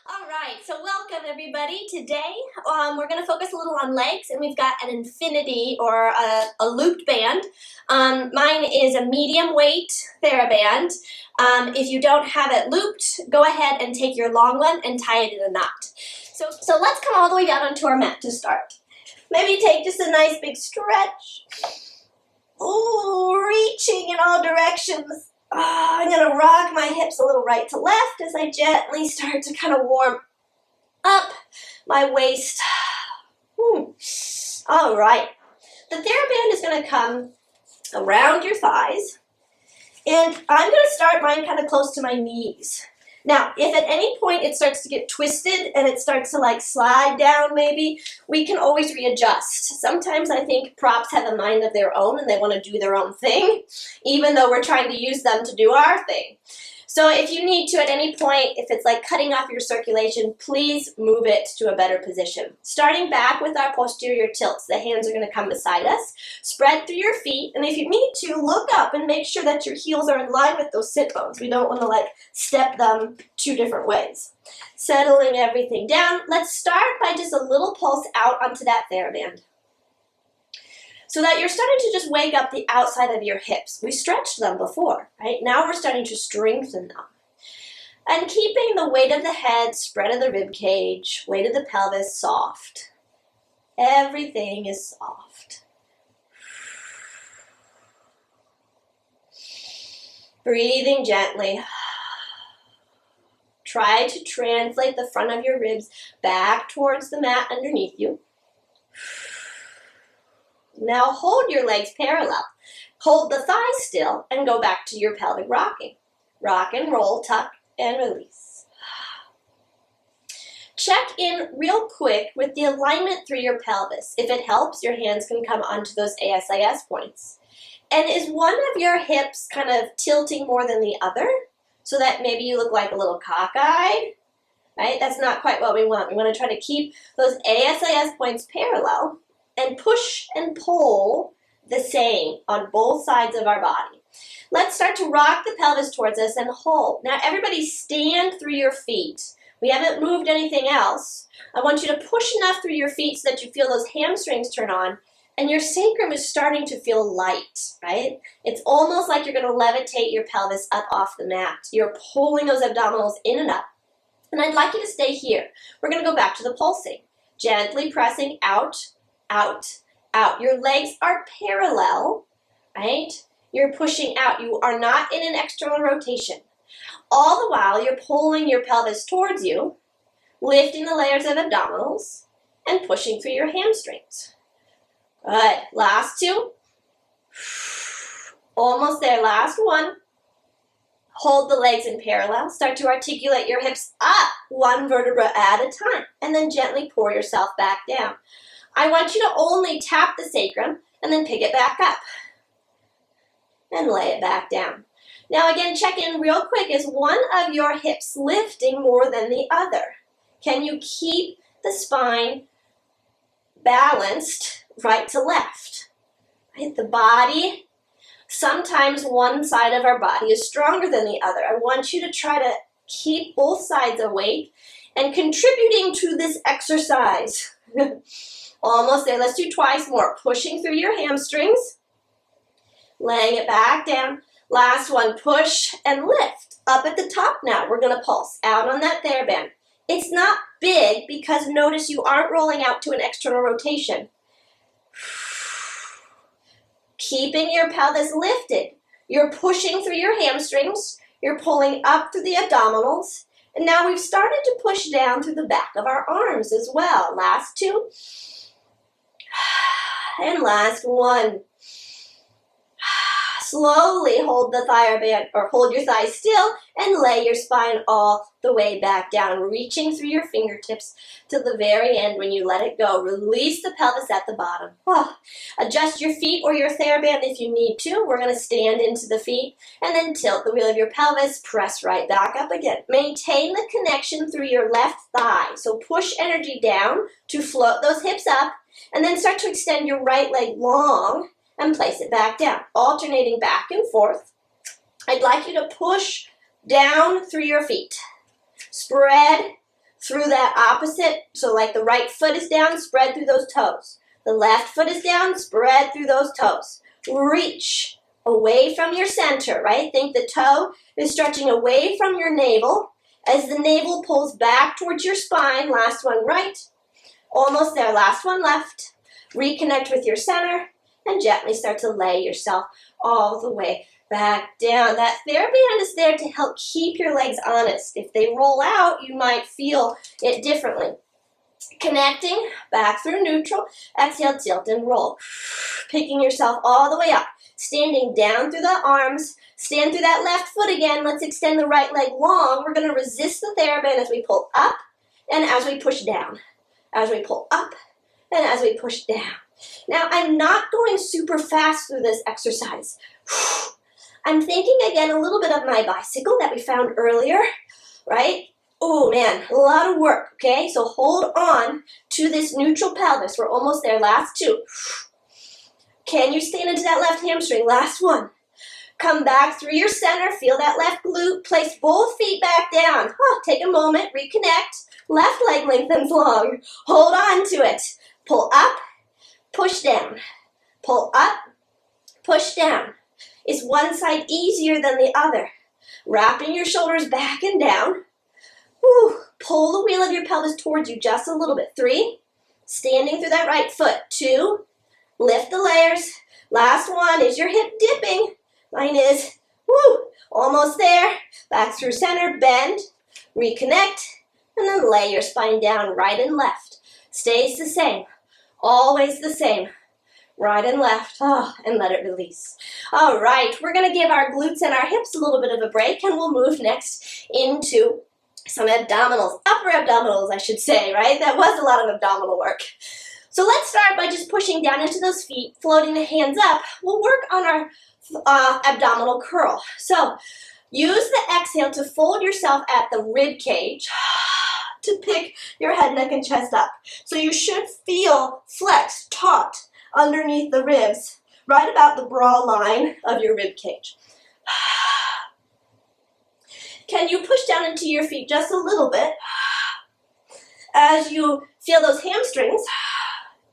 All right, so welcome everybody. Today we're going to focus a little on legs, and we've got an infinity or a looped band. Mine is a medium weight TheraBand. If you don't have it looped, go ahead and take your long one and tie it in a knot. So let's come all the way down onto our mat to start. Maybe take just a nice big stretch. Ooh, reaching in all directions. I'm going to rock my hips a little right to left as I gently start to kind of warm up my waist. All right. The TheraBand is going to come around your thighs, and I'm going to start mine kind of close to my knees. Now, if at any point it starts to get twisted and it starts to like slide down maybe, we can always readjust. Sometimes I think props have a mind of their own and they want to do their own thing, even though we're trying to use them to do our thing. So if you need to at any point, if it's like cutting off your circulation, please move it to a better position. Starting back with our posterior tilts, the hands are going to come beside us. Spread through your feet, and if you need to, look up and make sure that your heels are in line with those sit bones. We don't want to like step them two different ways. Settling everything down. Let's start by just a little pulse out onto that TheraBand, so that you're starting to just wake up the outside of your hips. We stretched them before, right? Now we're starting to strengthen them. And keeping the weight of the head, spread of the rib cage, weight of the pelvis soft. Everything is soft. Breathing gently. Try to translate the front of your ribs back towards the mat underneath you. Now hold your legs parallel. Hold the thighs still and go back to your pelvic rocking. Rock and roll, tuck and release. Check in real quick with the alignment through your pelvis. If it helps, your hands can come onto those ASIS points. And is one of your hips kind of tilting more than the other, so that maybe you look like a little cockeyed? Right? That's not quite what we want. We want to try to keep those ASIS points parallel and push and pull the same on both sides of our body. Let's start to rock the pelvis towards us and hold. Now everybody stand through your feet. We haven't moved anything else. I want you to push enough through your feet so that you feel those hamstrings turn on and your sacrum is starting to feel light, right? It's almost like you're going to levitate your pelvis up off the mat. You're pulling those abdominals in and up. And I'd like you to stay here. We're going to go back to the pulsing. Gently pressing out, out, out. Your legs are parallel, right? You're pushing out. You are not in an external rotation. All the while, you're pulling your pelvis towards you, lifting the layers of abdominals, and pushing through your hamstrings. Good. Last two. Almost there. Last one. Hold the legs in parallel. Start to articulate your hips up, one vertebra at a time, and then gently pour yourself back down. I want you to only tap the sacrum and then pick it back up and lay it back down. Now again, check in real quick. Is one of your hips lifting more than the other? Can you keep the spine balanced right to left? Right? The body, sometimes one side of our body is stronger than the other. I want you to try to keep both sides awake and contributing to this exercise. Almost there. Let's do twice more. Pushing through your hamstrings. Laying it back down. Last one. Push and lift. Up at the top now. We're going to pulse out on that TheraBand. It's not big because notice you aren't rolling out to an external rotation. Keeping your pelvis lifted. You're pushing through your hamstrings. You're pulling up through the abdominals. And now we've started to push down through the back of our arms as well. Last two. And last one. Slowly hold the TheraBand or hold your thighs still and lay your spine all the way back down, reaching through your fingertips to the very end. When you let it go, release the pelvis at the bottom. Adjust your feet or your TheraBand if you need to. We're going to stand into the feet and then tilt the wheel of your pelvis, press right back up again. Maintain the connection through your left thigh. So push energy down to float those hips up and then start to extend your right leg long and place it back down, alternating back and forth. I'd like you to push down through your feet. Spread through that opposite, so like the right foot is down, spread through those toes. The left foot is down, spread through those toes. Reach away from your center, right? Think the toe is stretching away from your navel as the navel pulls back towards your spine. Last one right, almost there, last one left. Reconnect with your center and gently start to lay yourself all the way back down. That TheraBand is there to help keep your legs honest. If they roll out, you might feel it differently. Connecting back through neutral, exhale, tilt and roll. Picking yourself all the way up. Standing down through the arms. Stand through that left foot again. Let's extend the right leg long. We're going to resist the TheraBand as we pull up and as we push down. As we pull up and as we push down. Now, I'm not going super fast through this exercise. I'm thinking again a little bit of my bicycle that we found earlier, right? Oh man, a lot of work, okay? So hold on to this neutral pelvis. We're almost there, last two. Can you stand into that left hamstring? Last one. Come back through your center, feel that left glute, place both feet back down. Take a moment, reconnect. Left leg lengthens long. Hold on to it. Pull up, push down. Pull up, push down. Is one side easier than the other? Wrapping your shoulders back and down. Pull the wheel of your pelvis towards you just a little bit. 3, standing through that right foot. 2, lift the layers. Last one, is your hip dipping? Mine is. Almost there. Back through center, bend, reconnect, and then lay your spine down, right and left. Stays the same, always the same. Right and left, and let it release. All right, we're gonna give our glutes and our hips a little bit of a break, and we'll move next into some abdominals, upper abdominals, I should say, right? That was a lot of abdominal work. So let's start by just pushing down into those feet, floating the hands up. We'll work on our abdominal curl. So use the exhale to fold yourself at the rib cage to pick your head, neck, and chest up. So you should feel flexed, taut underneath the ribs, right about the bra line of your rib cage. Can you push down into your feet just a little bit as you feel those hamstrings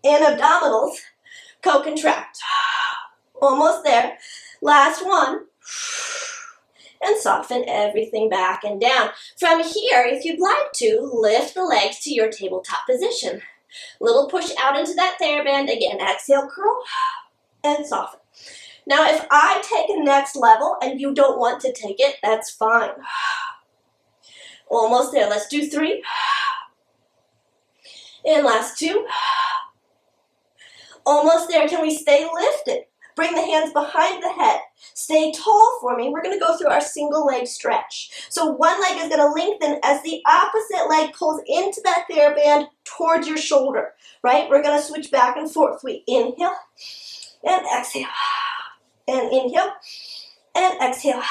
and abdominals co-contract? Almost there. Last one. And soften everything back and down. From here, if you'd like to, lift the legs to your tabletop position. Little push out into that TheraBand. Again, exhale, curl, and soften. Now, if I take a next level and you don't want to take it, that's fine. Almost there. Let's do 3. And last 2. Almost there. Can we stay lifted? Bring the hands behind the head. Stay tall for me. We're going to go through our single leg stretch. So one leg is going to lengthen as the opposite leg pulls into that TheraBand towards your shoulder, right? We're going to switch back and forth. We inhale and exhale. And inhale and exhale.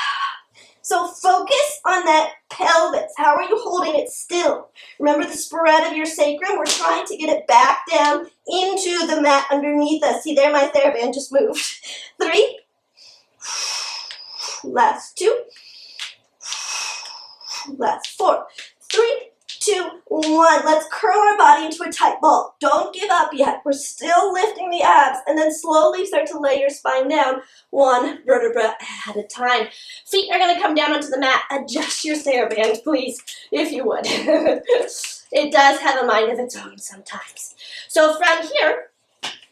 So focus on that pelvis. How are you holding it still? Remember the spread of your sacrum? We're trying to get it back down into the mat underneath us. See there, my TheraBand just moved. 3. Last 2. Last 4. 3, 2, 1. Let's curl our body into a tight ball. Don't give up yet. We're still lifting the abs, and then slowly start to lay your spine down, one vertebra at a time. Feet are going to come down onto the mat. Adjust your TheraBand, please, if you would. It does have a mind of its own sometimes. So from here,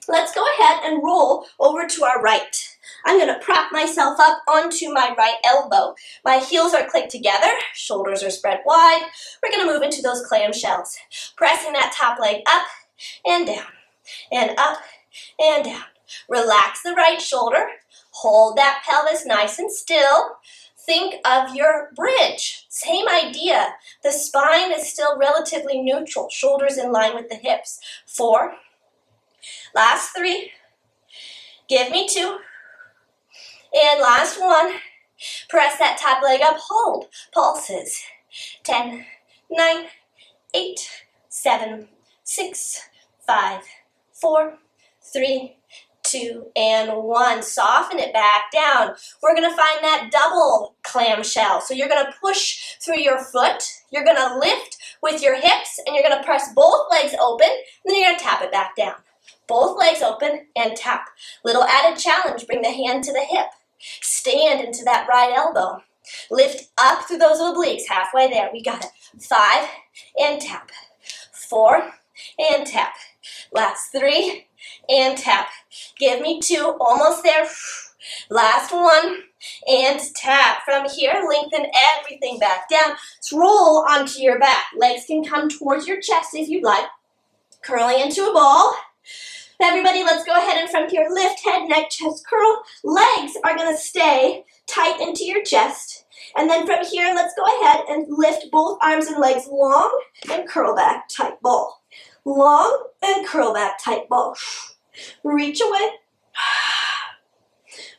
let's go ahead and roll over to our right. I'm going to prop myself up onto my right elbow. My heels are clicked together, shoulders are spread wide. We're going to move into those clamshells, pressing that top leg up and down, and up and down. Relax the right shoulder, hold that pelvis nice and still. Think of your bridge. Same idea. The spine is still relatively neutral, shoulders in line with the hips. 4, last 3, give me 2. And last 1, press that top leg up, hold, pulses. 10, 9, 8, 7, 6, 5, 4, 3, 2, and 1. Soften it back down. We're going to find that double clamshell. So you're going to push through your foot. You're going to lift with your hips, and you're going to press both legs open, and then you're going to tap it back down. Both legs open and tap. Little added challenge, bring the hand to the hip. Stand into that right elbow. Lift up through those obliques, halfway there. We got it. 5, and tap. 4, and tap. Last 3, and tap. Give me 2, almost there. Last 1, and tap. From here, lengthen everything back down. Let's roll onto your back. Legs can come towards your chest if you'd like. Curling into a ball. Everybody, let's go ahead and from here, lift, head, neck, chest, curl. Legs are going to stay tight into your chest. And then from here, let's go ahead and lift both arms and legs long and curl back, tight ball. Long and curl back, tight ball. Reach away.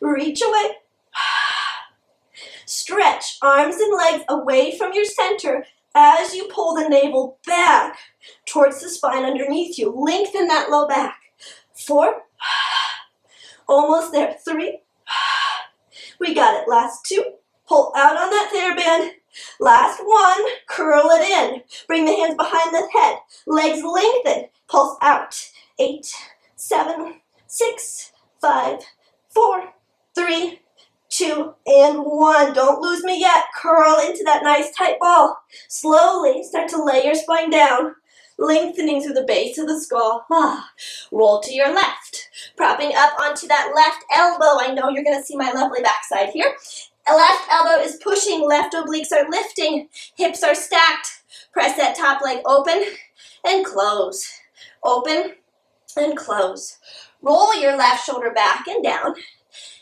Reach away. Stretch arms and legs away from your center as you pull the navel back towards the spine underneath you. Lengthen that low back. 4, almost there. 3, we got it. Last 2, pull out on that TheraBand. Last 1, curl it in. Bring the hands behind the head. Legs lengthen. Pulse out. 8, 7, 6, 5, 4, 3, 2, and 1. Don't lose me yet. Curl into that nice tight ball. Slowly start to lay your spine down. Lengthening through the base of the skull. Roll to your left. Propping up onto that left elbow. I know you're going to see my lovely backside here. Left elbow is pushing. Left obliques are lifting. Hips are stacked. Press that top leg open and close. Open and close. Roll your left shoulder back and down.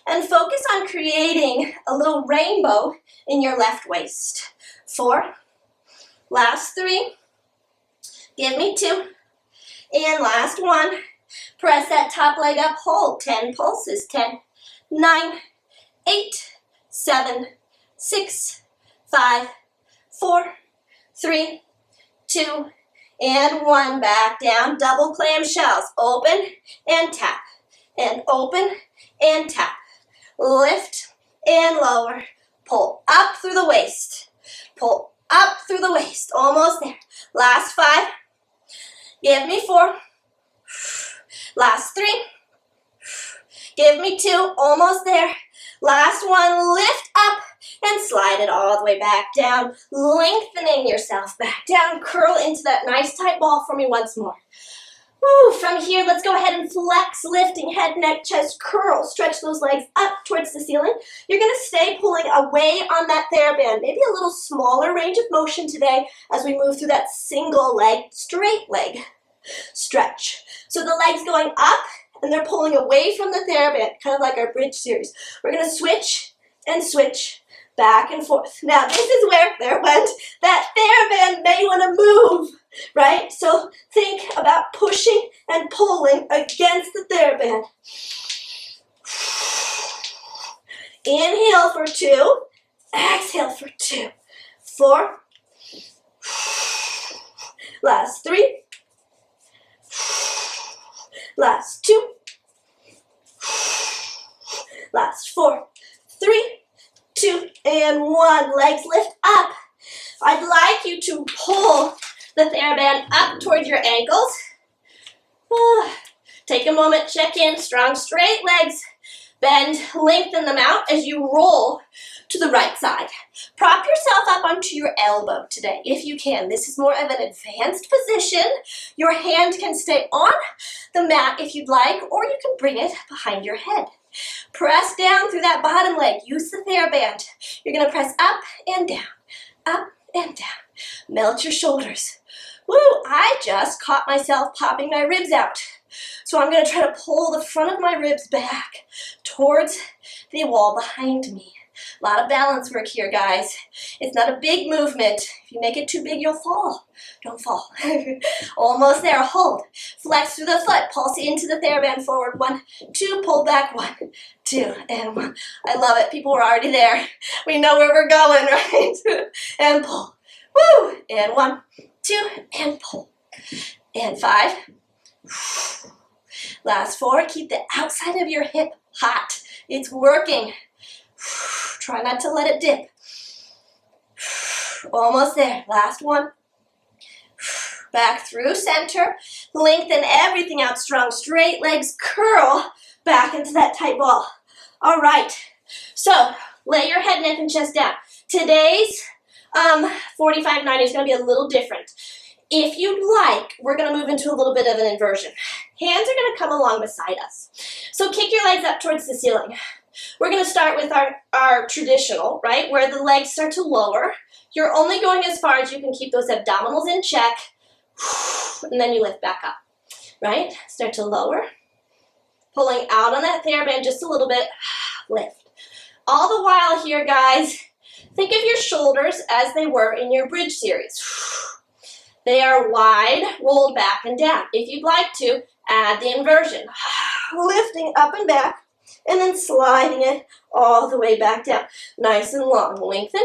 And focus on creating a little rainbow in your left waist. 4. Last 3. Give me 2. And last 1. Press that top leg up, hold. 10 pulses. 10, 9, 8, 7, 6, 5, 4, 3, 2, and 1. Back down, double clamshells. Open and tap. And open and tap. Lift and lower. Pull up through the waist. Pull up through the waist. Almost there. Last 5. Give me 4. Last 3. Give me 2. Almost there. Last 1. Lift up and slide it all the way back down. Lengthening yourself back down. Curl into that nice tight ball for me once more. Woo. From here, let's go ahead and flex, lifting head, neck, chest, curl. Stretch those legs up towards the ceiling. You're going to stay pulling away on that TheraBand. Maybe a little smaller range of motion today as we move through that single leg, straight leg stretch. So the legs going up and they're pulling away from the TheraBand, kind of like our bridge series. We're going to switch and switch back and forth. Now, this is where there went that TheraBand may want to move, right? So think about pushing and pulling against the TheraBand. Inhale for 2. Exhale for 2. 4. Last 3. Last 2. Last 4. 3. 2, and 1. Legs lift up. I'd like you to pull the TheraBand up towards your ankles. Take a moment, check in. Strong, straight legs. Bend, lengthen them out as you roll to the right side. Prop yourself up onto your elbow today, if you can. This is more of an advanced position. Your hand can stay on the mat if you'd like, or you can bring it behind your head. Press down through that bottom leg. Use the TheraBand. You're going to press up and down, up and down. Melt your shoulders. Woo, I just caught myself popping my ribs out. So I'm going to try to pull the front of my ribs back towards the wall behind me. A lot of balance work here, guys. It's not a big movement. If you make it too big, you'll fall. Don't fall. Almost there. Hold. Flex through the foot. Pulse into the TheraBand forward. 1, 2. Pull back. 1, 2, and 1. I love it. People are already there. We know where we're going, right? And pull. Woo! And 1, 2, and pull. And 5. Last 4, keep the outside of your hip hot. It's working. Try not to let it dip. Almost there. Last 1. Back through center. Lengthen everything out strong. Straight legs curl back into that tight ball. All right. So lay your head, neck, and chest down. Today's 45-90 is going to be a little different. If you'd like, we're going to move into a little bit of an inversion. Hands are going to come along beside us. So kick your legs up towards the ceiling. We're going to start with our traditional, right, where the legs start to lower. You're only going as far as you can keep those abdominals in check, and then you lift back up, right? Start to lower, pulling out on that TheraBand just a little bit, lift. All the while here, guys, think of your shoulders as they were in your bridge series. They are wide, rolled back and down. If you'd like to, add the inversion. Lifting up and back, and then sliding it all the way back down. Nice and long. Lengthen.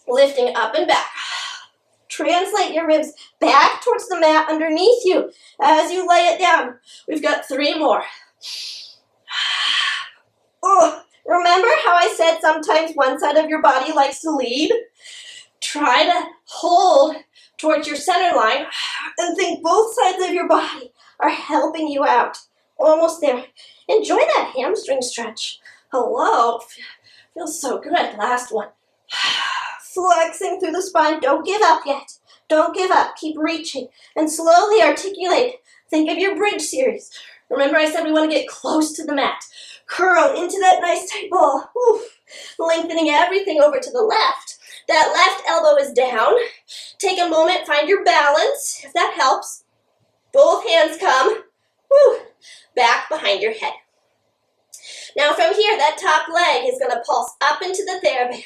Lifting up and back. Translate your ribs back towards the mat underneath you as you lay it down. We've got 3 more. Oh, remember how I said sometimes one side of your body likes to lead? Try to hold towards your center line and think both sides of your body are helping you out. Almost there. Enjoy that hamstring stretch. Hello. Feels so good. Last one. Flexing through the spine. Don't give up yet. Don't give up. Keep reaching and slowly articulate. Think of your bridge series. Remember I said we want to get close to the mat. Curl into that nice tight ball. Oof. Lengthening everything over to the left. That left elbow is down. Take a moment, find your balance, if that helps. Both hands come. Woo. Back behind your head. Now from here, that top leg is going to pulse up into the TheraBand.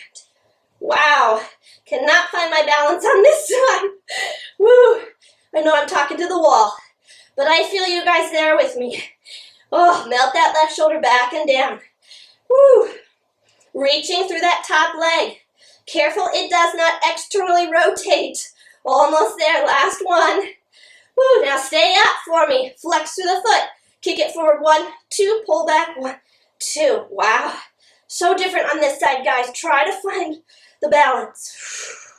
Wow, cannot find my balance on this side. Woo, I know I'm talking to the wall, but I feel you guys there with me. Oh, melt that left shoulder back and down. Woo, reaching through that top leg. Careful it does not externally rotate. Almost there, last one. Woo, now stay up for me. Flex through the foot. Kick it forward, 1, 2, pull back, 1, 2. Wow, so different on this side, guys. Try to find the balance.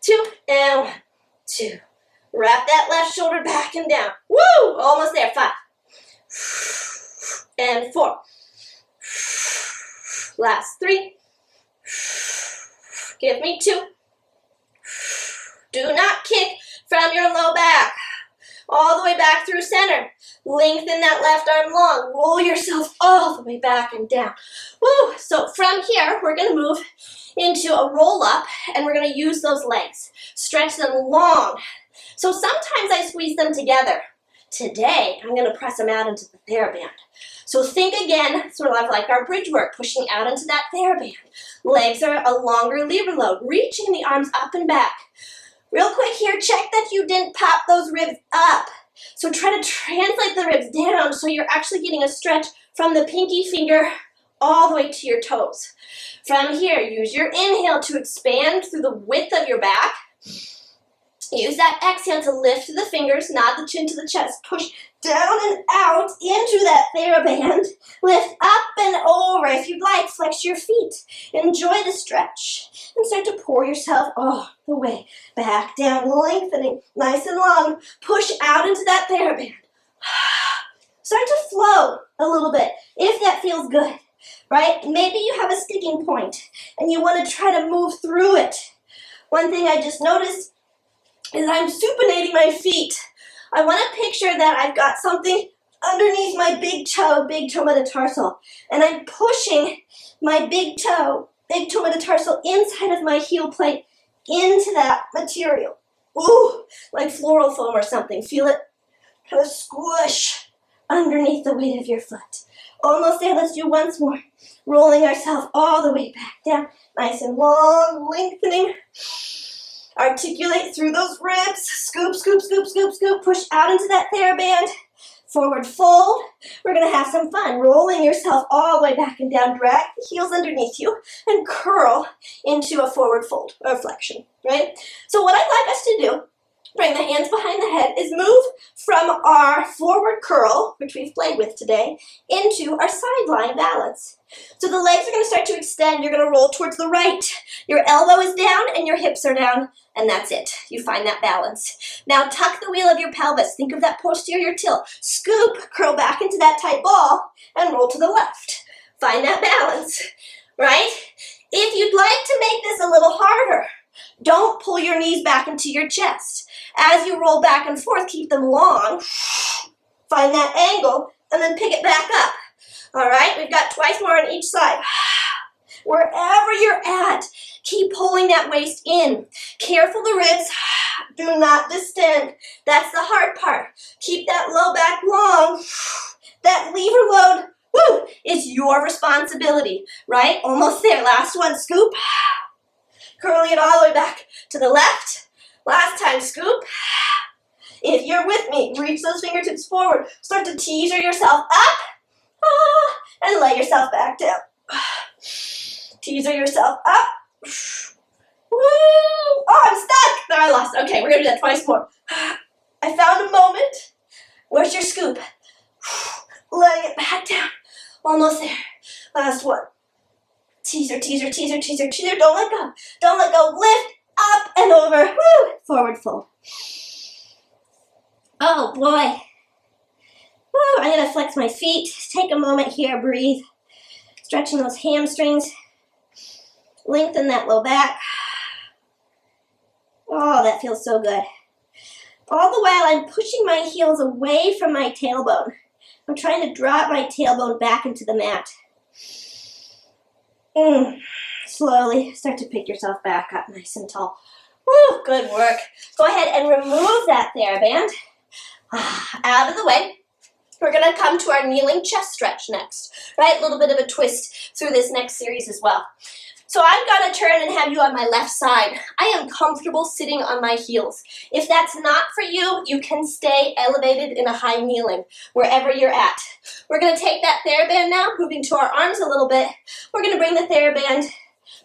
2 and 1, 2. Wrap that left shoulder back and down. Woo, almost there, 5 and 4. Last 3. Give me 2. Do not kick from your low back. All the way back through center. Lengthen that left arm long. Roll yourself all the way back and down. Woo! So from here, we're going to move into a roll up, and we're going to use those legs. Stretch them long. So sometimes I squeeze them together. Today, I'm going to press them out into the TheraBand. So think again, sort of like our bridge work, pushing out into that TheraBand. Legs are a longer lever load, reaching the arms up and back. Real quick here, check that you didn't pop those ribs up. So try to translate the ribs down so you're actually getting a stretch from the pinky finger all the way to your toes. From here, use your inhale to expand through the width of your back. Use that exhale to lift the fingers, nod the chin to the chest. Push down and out into that TheraBand. Lift up and over. If you'd like, flex your feet. Enjoy the stretch. And start to pour yourself all the way back down, lengthening nice and long. Push out into that TheraBand. Start to flow a little bit if that feels good, right? Maybe you have a sticking point and you want to try to move through it. One thing I just noticed is I'm supinating my feet. I want to picture that I've got something underneath my big toe metatarsal, and I'm pushing my big toe metatarsal inside of my heel plate into that material. Ooh, like floral foam or something. Feel it kind of squish underneath the weight of your foot. Almost there. Let's do once more. Rolling ourselves all the way back down. Nice and long, lengthening. Articulate through those ribs. Scoop, scoop, scoop, scoop, scoop. Push out into that TheraBand. Forward fold. We're going to have some fun. Rolling yourself all the way back and down. Drag the heels underneath you and curl into a forward fold or flexion, right? So what I'd like us to do, bring the hands behind the head, is move from our forward curl, which we've played with today, into our side lying balance. So the legs are going to start to extend. You're going to roll towards the right. Your elbow is down and your hips are down, and that's it. You find that balance. Now tuck the wheel of your pelvis. Think of that posterior tilt. Scoop, curl back into that tight ball, and roll to the left. Find that balance, right? If you'd like to make this a little harder, don't pull your knees back into your chest. As you roll back and forth, keep them long. Find that angle, and then pick it back up. All right, we've got twice more on each side. Wherever you're at, keep pulling that waist in. Careful the ribs. Do not distend. That's the hard part. Keep that low back long. That lever load, woo, is your responsibility, right? Almost there. Last one, scoop. Curling it all the way back to the left. Last time, scoop. If you're with me, reach those fingertips forward. Start to teaser yourself up. And lay yourself back down. Teaser yourself up. Woo! Oh, I'm stuck. There, I lost. Okay, we're going to do that twice more. I found a moment. Where's your scoop? Laying it back down. Almost there. Last one. Teaser, teaser, teaser, teaser, teaser. Don't let go. Don't let go. Lift up and over. Woo! Forward fold. Oh, boy. Woo, I'm going to flex my feet. Take a moment here, breathe. Stretching those hamstrings. Lengthen that low back. Oh, that feels so good. All the while I'm pushing my heels away from my tailbone. I'm trying to drop my tailbone back into the mat. Slowly start to pick yourself back up nice and tall. Woo, good work. Go ahead and remove that TheraBand. Out of the way. We're going to come to our kneeling chest stretch next, right? A little bit of a twist through this next series as well. So I'm going to turn and have you on my left side. I am comfortable sitting on my heels. If that's not for you, you can stay elevated in a high kneeling, wherever you're at. We're going to take that TheraBand now, moving to our arms a little bit. We're going to bring the TheraBand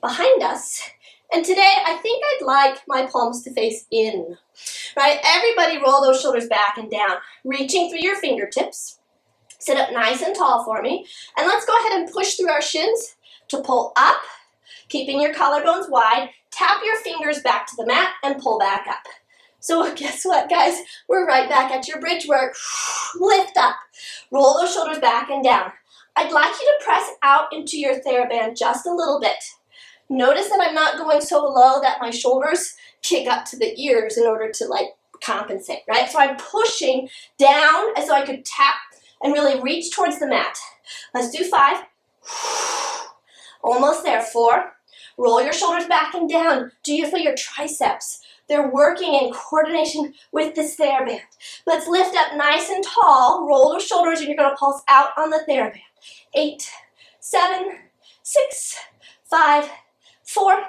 behind us. And today, I think I'd like my palms to face in, right? Everybody roll those shoulders back and down, reaching through your fingertips. Sit up nice and tall for me. And let's go ahead and push through our shins to pull up, keeping your collarbones wide. Tap your fingers back to the mat and pull back up. So guess what, guys? We're right back at your bridge work. Lift up. Roll those shoulders back and down. I'd like you to press out into your TheraBand just a little bit. Notice that I'm not going so low that my shoulders kick up to the ears in order to compensate, right? So I'm pushing down as so I could tap and really reach towards the mat. Let's do 5. Almost there. 4. Roll your shoulders back and down. Do you feel your triceps? They're working in coordination with this TheraBand. Let's lift up nice and tall. Roll those shoulders and you're going to pulse out on the TheraBand. 8, 7, 6, 5, 4,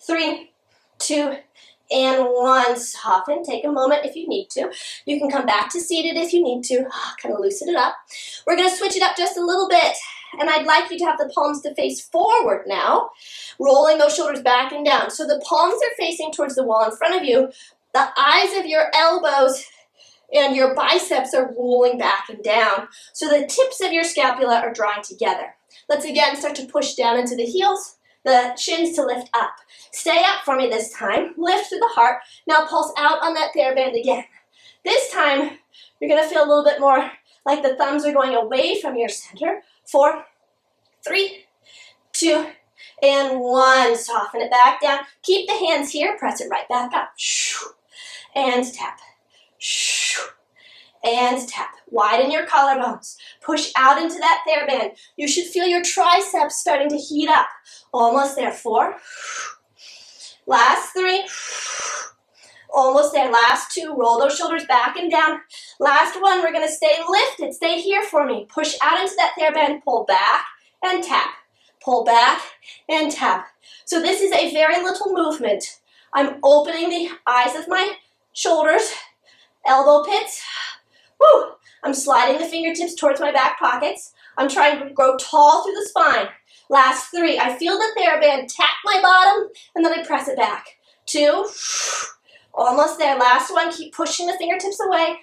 3, 2, and 1. Soften. Take a moment if you need to. You can come back to seated if you need to. Kind of loosen it up. We're going to switch it up just a little bit. And I'd like you to have the palms to face forward now, rolling those shoulders back and down. So the palms are facing towards the wall in front of you. The eyes of your elbows and your biceps are rolling back and down. So the tips of your scapula are drawing together. Let's again start to push down into the heels. The shins to lift up. Stay up for me this time. Lift through the heart. Now pulse out on that TheraBand again. This time, you're going to feel a little bit more like the thumbs are going away from your center. 4, 3, 2, and 1. Soften it back down. Keep the hands here. Press it right back up. And tap. And tap. Widen your collarbones. Push out into that TheraBand. You should feel your triceps starting to heat up. Almost there. 4. Last 3. Almost there. Last 2. Roll those shoulders back and down. Last 1. We're going to stay lifted. Stay here for me. Push out into that TheraBand. Pull back and tap. Pull back and tap. So this is a very little movement. I'm opening the eyes of my shoulders, elbow pits. Woo! I'm sliding the fingertips towards my back pockets. I'm trying to grow tall through the spine. Last 3. I feel the TheraBand tap my bottom, and then I press it back. 2. Almost there. Last 1. Keep pushing the fingertips away.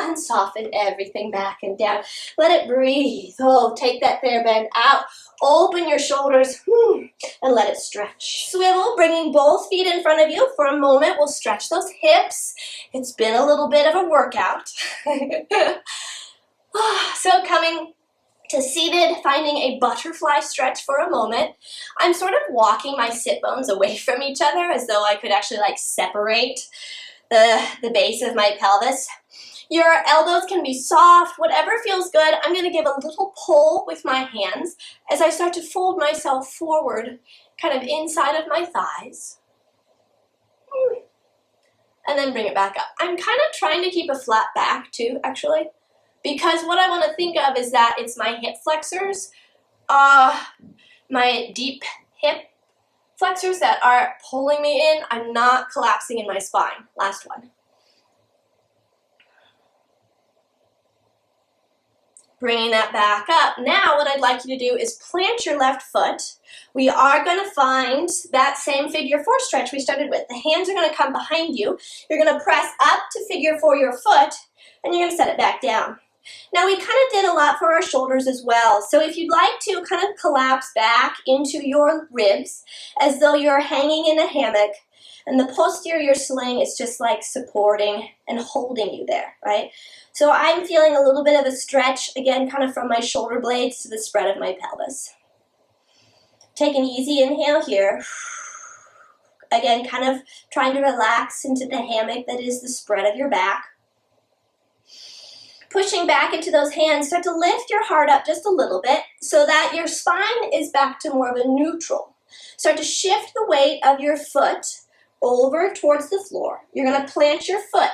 And soften everything back and down. Let it breathe. Oh, take that fair bend out. Open your shoulders and let it stretch. Swivel, bringing both feet in front of you for a moment. We'll stretch those hips. It's been a little bit of a workout. So coming to seated, finding a butterfly stretch for a moment. I'm sort of walking my sit bones away from each other as though I could actually like separate the base of my pelvis. Your elbows can be soft, whatever feels good. I'm going to give a little pull with my hands as I start to fold myself forward, kind of inside of my thighs. And then bring it back up. I'm kind of trying to keep a flat back too, actually, because what I want to think of is that it's my hip flexors, my deep hip flexors that are pulling me in. I'm not collapsing in my spine. Last one. Bringing that back up. Now what I'd like you to do is plant your left foot. We are going to find that same figure 4 stretch we started with. The hands are going to come behind you. You're going to press up to figure 4 your foot, and you're going to set it back down. Now we kind of did a lot for our shoulders as well. So if you'd like to kind of collapse back into your ribs as though you're hanging in a hammock, and the posterior sling is just like supporting and holding you there, right? So I'm feeling a little bit of a stretch, again, kind of from my shoulder blades to the spread of my pelvis. Take an easy inhale here. Again, kind of trying to relax into the hammock that is the spread of your back. Pushing back into those hands, start to lift your heart up just a little bit so that your spine is back to more of a neutral. Start to shift the weight of your foot over towards the floor. You're going to plant your foot.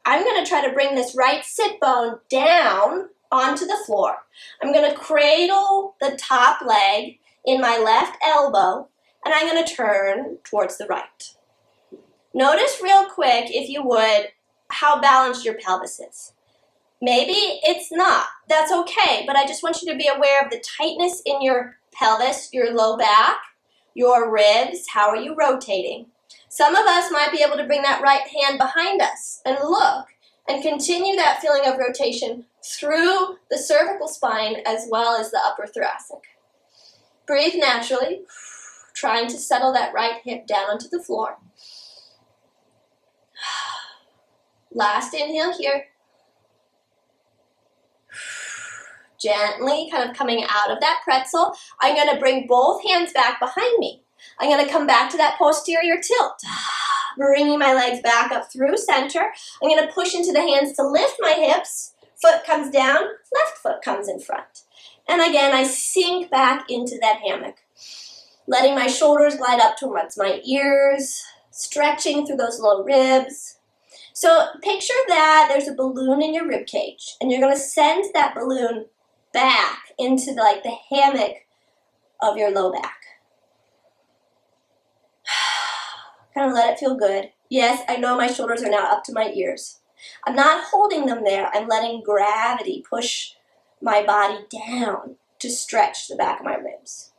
I'm going to try to bring this right sit bone down onto the floor. I'm going to cradle the top leg in my left elbow, and I'm going to turn towards the right. Notice real quick, if you would, how balanced your pelvis is. Maybe it's not. That's okay, but I just want you to be aware of the tightness in your pelvis, your low back, your ribs. How are you rotating? Some of us might be able to bring that right hand behind us and look and continue that feeling of rotation through the cervical spine as well as the upper thoracic. Breathe naturally, trying to settle that right hip down onto the floor. Last inhale here. Gently kind of coming out of that pretzel. I'm going to bring both hands back behind me. I'm going to come back to that posterior tilt, bringing my legs back up through center. I'm going to push into the hands to lift my hips. Foot comes down, left foot comes in front. And again, I sink back into that hammock, letting my shoulders glide up towards my ears, stretching through those low ribs. So picture that there's a balloon in your rib cage, and you're going to send that balloon back into the hammock of your low back. Kind of let it feel good. Yes, I know my shoulders are now up to my ears. I'm not holding them there. I'm letting gravity push my body down to stretch the back of my ribs.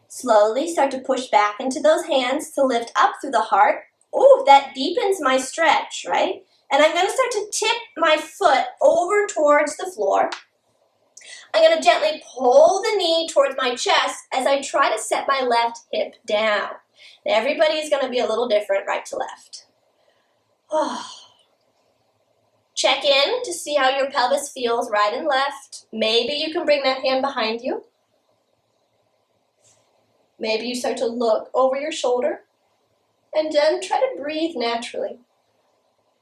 Slowly start to push back into those hands to lift up through the heart. Oh, that deepens my stretch, right? And I'm going to start to tip my foot over towards the floor. I'm going to gently pull the knee towards my chest as I try to set my left hip down. Now, everybody is going to be a little different right to left. Check in to see how your pelvis feels right and left. Maybe you can bring that hand behind you. Maybe you start to look over your shoulder. And then try to breathe naturally.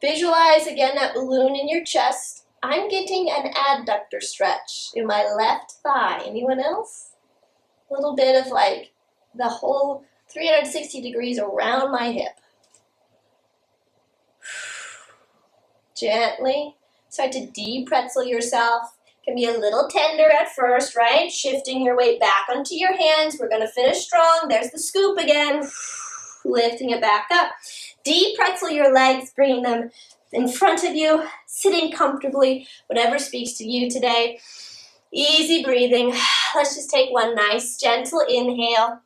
Visualize again that balloon in your chest. I'm getting an adductor stretch in my left thigh. Anyone else? A little bit of the whole 360 degrees around my hip. Gently start to de-pretzel yourself. Can be a little tender at first, right? Shifting your weight back onto your hands. We're going to finish strong. There's the scoop again. Lifting it back up. De-pretzel your legs, bringing them in front of you, sitting comfortably, whatever speaks to you today. Easy breathing. Let's just take one nice, gentle inhale.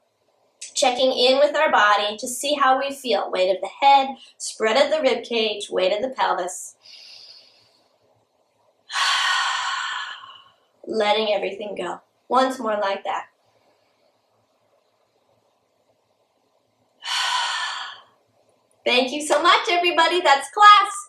Checking in with our body to see how we feel. Weight of the head, spread of the rib cage, weight of the pelvis. letting everything go. Once more like that. Thank you so much, everybody. That's class.